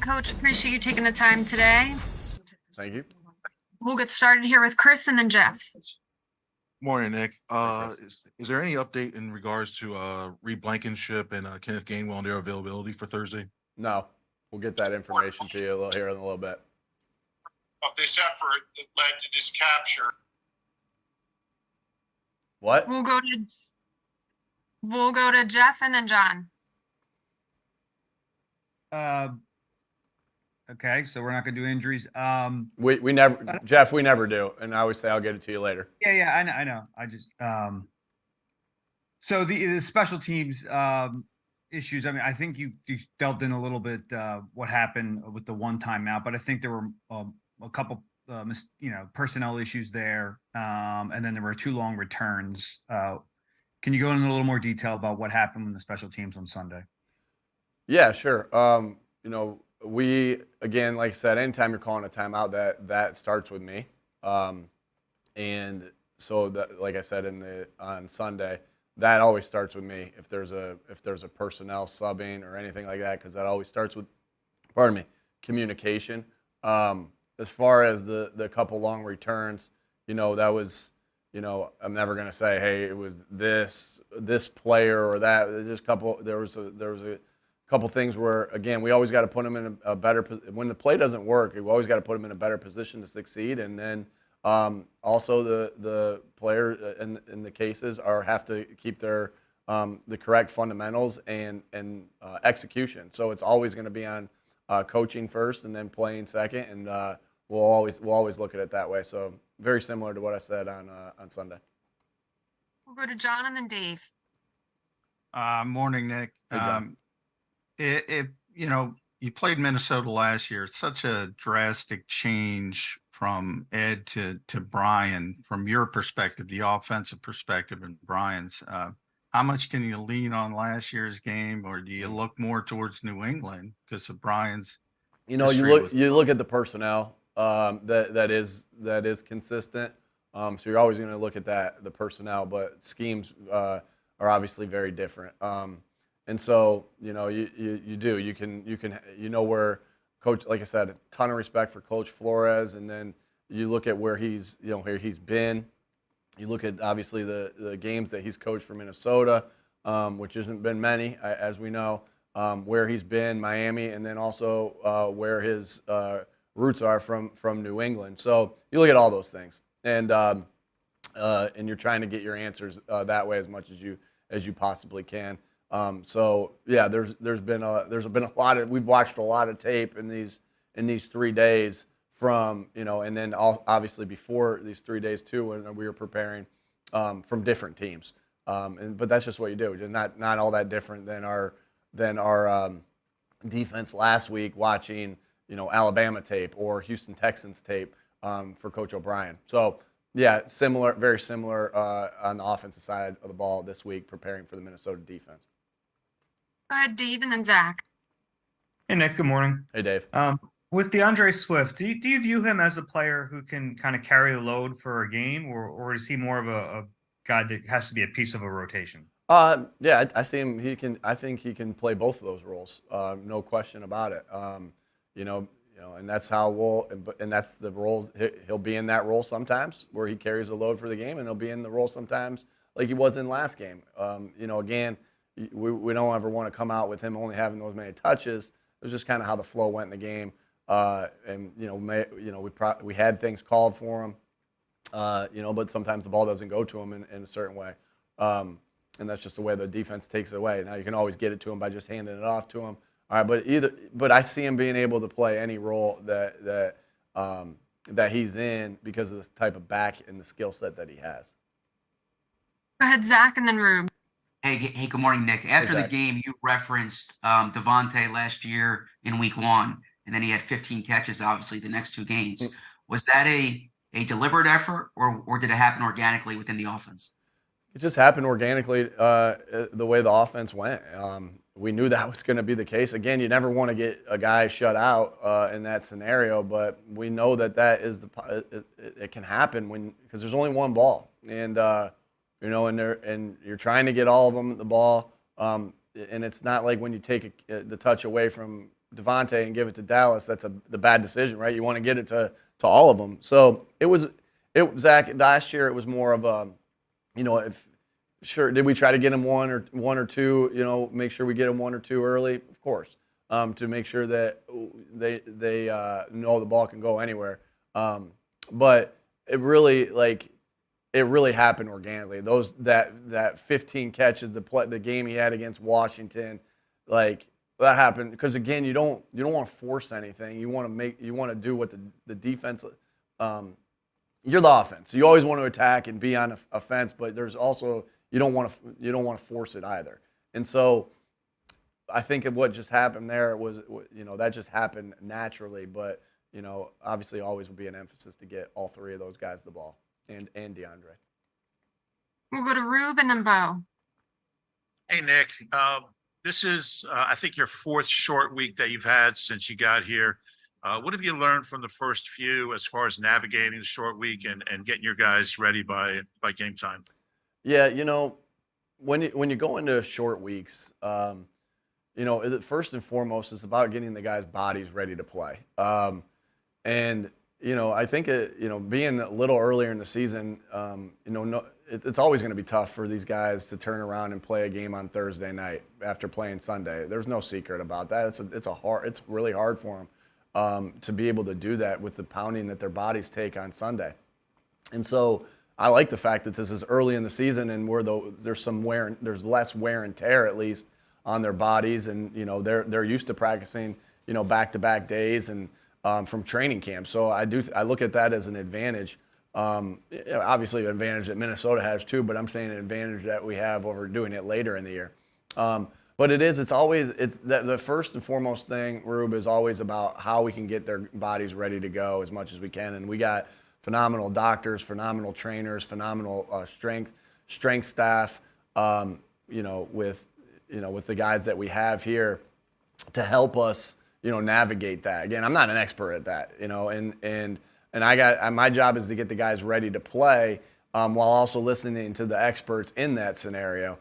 Coach. Appreciate you taking the time today. Thank you. We'll get started here with Chris and then Jeff. Morning, Nick. Is there any update in regards to Reed Blankenship and Kenneth Gainwell and their availability for Thursday? No, we'll get that information to you here in a little bit. Of this effort that led to this capture. What? We'll go to Jeff and then John. Okay, so we're not gonna do injuries. We never, Jeff. We never do, and I always say I'll get it to you later. Yeah, I know. I just so the special teams issues. I mean, I think you delved in a little bit what happened with the one timeout, but I think there were a couple personnel issues there, and then there were 2 long returns. Can you go into a little more detail about what happened with the special teams on Sunday? Yeah, sure. We, again, like I said, anytime you're calling a timeout, that starts with me. And so that, like I said, on Sunday, that always starts with me if there's a personnel subbing or anything like that, because that always starts with, communication. As far as the couple long returns, that was, I'm never gonna say, hey, it was this player or that. There was a couple things where, again, we always got to put them in a better position. When the play doesn't work, we always got to put them in a better position to succeed. And then also the player in the cases have to keep their the correct fundamentals and execution. So it's always going to be on coaching first and then playing second. And we'll always look at it that way. So very similar to what I said on Sunday. We'll go to John and then Dave. Morning, Nick. Hey, John. If you played Minnesota last year, it's such a drastic change from Ed to Brian. From your perspective, the offensive perspective, and Brian's, how much can you lean on last year's game, or do you look more towards New England because of Brian's? You look at the personnel that is consistent. So you're always going to look at the personnel, but schemes are obviously very different. And so, you can where Coach, like I said, a ton of respect for Coach Flores, and then you look at where he's been. You look at, obviously, the games that he's coached for Minnesota, which hasn't been many, as we know, where he's been, Miami, and then also where his roots are from New England. So you look at all those things, and you're trying to get your answers that way as much as you possibly can. So yeah, there's been a lot of, we've watched a lot of tape in these 3 days from, and then obviously before these 3 days too, when we were preparing, from different teams. But that's just what you do. Just not all that different than our defense last week watching, Alabama tape or Houston Texans tape, for Coach O'Brien. So yeah, very similar, on the offensive side of the ball this week, preparing for the Minnesota defense. Go ahead, Dave and then Zach. Hey, Nick. Good morning. Hey, Dave. With DeAndre Swift, do you view him as a player who can kind of carry the load for a game, or is he more of a guy that has to be a piece of a rotation? Yeah, I see him. I think he can play both of those roles. No question about it. And that's how and that's the roles. He'll be in that role sometimes where he carries the load for the game, and he'll be in the role sometimes like he was in last game. Again, we don't ever want to come out with him only having those many touches. It was just kind of how the flow went in the game, we had things called for him, but sometimes the ball doesn't go to him in a certain way, and that's just the way the defense takes it away. Now you can always get it to him by just handing it off to him. All right, but I see him being able to play any role that he's in because of the type of back and the skill set that he has. Go ahead, Zach and then Rube. Hey, good morning, Nick. After the game, you referenced Devontae last year in week 1, and then he had 15 catches, obviously, the next 2 games. Was that a deliberate effort, or did it happen organically within the offense? It just happened organically the way the offense went. We knew that was going to be the case. Again, you never want to get a guy shut out in that scenario, but we know that is it can happen because there's only one ball, and and you're trying to get all of them the ball, and it's not like when you take the touch away from Devontae and give it to Dallas, that's the bad decision, right? You want to get it to all of them. So Zach, last year it was more of a, did we try to get him one or two, make sure we get him one or two early? Of course, to make sure that they know the ball can go anywhere. But it really happened organically. That 15 catches, the game he had against Washington, like that happened because again, you don't want to force anything. You want to do what the defense. You're the offense. So you always want to attack and be on a fence, but there's also you don't want to force it either. And so I think of what just happened there was that just happened naturally, but obviously always will be an emphasis to get all three of those guys the ball and DeAndre. We'll go to Rube and then Bo. Hey, Nick. This is, I think, your fourth short week that you've had since you got here. What have you learned from the first few as far as navigating the short week and getting your guys ready by game time? Yeah, when you go into short weeks, first and foremost, it's about getting the guys' bodies ready to play. And I think being a little earlier in the season, it's always going to be tough for these guys to turn around and play a game on Thursday night after playing Sunday. There's no secret about that. It's really hard for them to be able to do that with the pounding that their bodies take on Sunday. And so I like the fact that this is early in the season and there's less wear and tear at least on their bodies, and they're used to practicing back-to-back days and from training camp. So I look at that as an advantage. Obviously, an advantage that Minnesota has too, but I'm saying an advantage that we have over doing it later in the year. But the first and foremost thing, Rube, is always about how we can get their bodies ready to go as much as we can. And we got phenomenal doctors, phenomenal trainers, phenomenal strength staff, with the guys that we have here to help us, navigate that. Again, I'm not an expert at that, and my job is to get the guys ready to play while also listening to the experts in that scenario,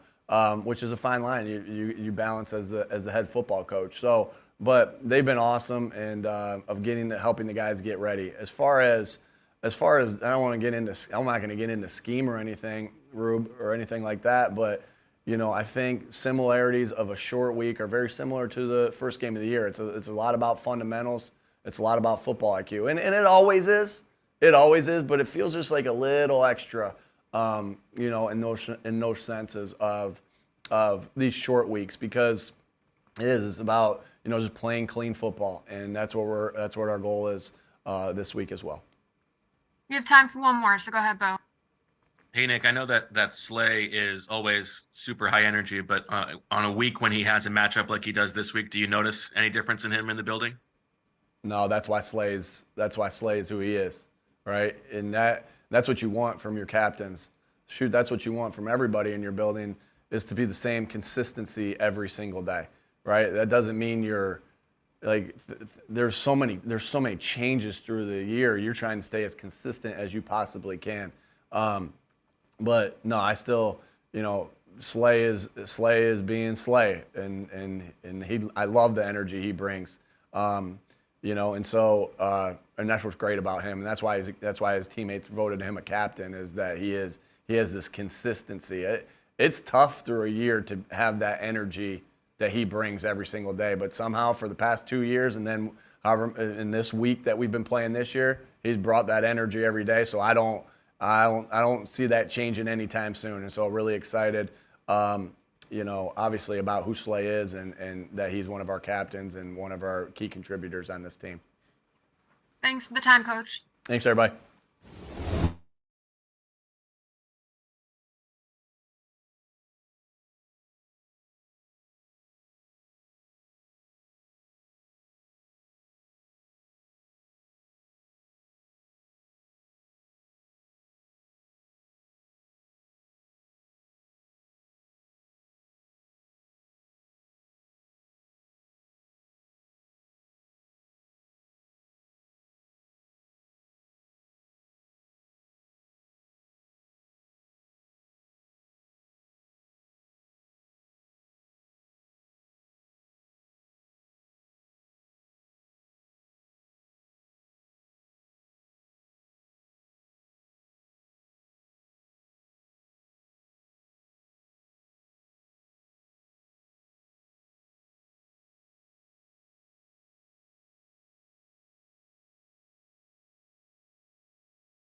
which is a fine line you balance as the head football coach. So, but they've been awesome and of helping the guys get ready. As far as I'm not going to get into scheme or anything, Rube, or anything like that, but I think similarities of a short week are very similar to the first game of the year. It's a lot about fundamentals. It's a lot about football IQ, and it always is. It always is, but it feels just like a little extra, in those senses of these short weeks, because it's about just playing clean football, and that's what our goal is this week as well. We have time for one more, so go ahead, Bo. Hey, Nick, I know that Slay is always super high energy, but on a week when he has a matchup like he does this week, do you notice any difference in him in the building? No, that's why Slay is who he is, right? And that's what you want from your captains. Shoot, that's what you want from everybody in your building, is to be the same consistency every single day, right? That doesn't mean you're like there's so many changes through the year. You're trying to stay as consistent as you possibly can. But no, I still, Slay is being Slay, and I love the energy he brings, and so and that's what's great about him, and that's why his teammates voted him a captain, is that he has this consistency. It's tough through a year to have that energy that he brings every single day, but somehow for the past 2 years, and then however in this week that we've been playing this year, he's brought that energy every day. So I don't see that changing anytime soon. And so really excited, obviously about who Slay is and that he's one of our captains and one of our key contributors on this team. Thanks for the time, Coach. Thanks, everybody.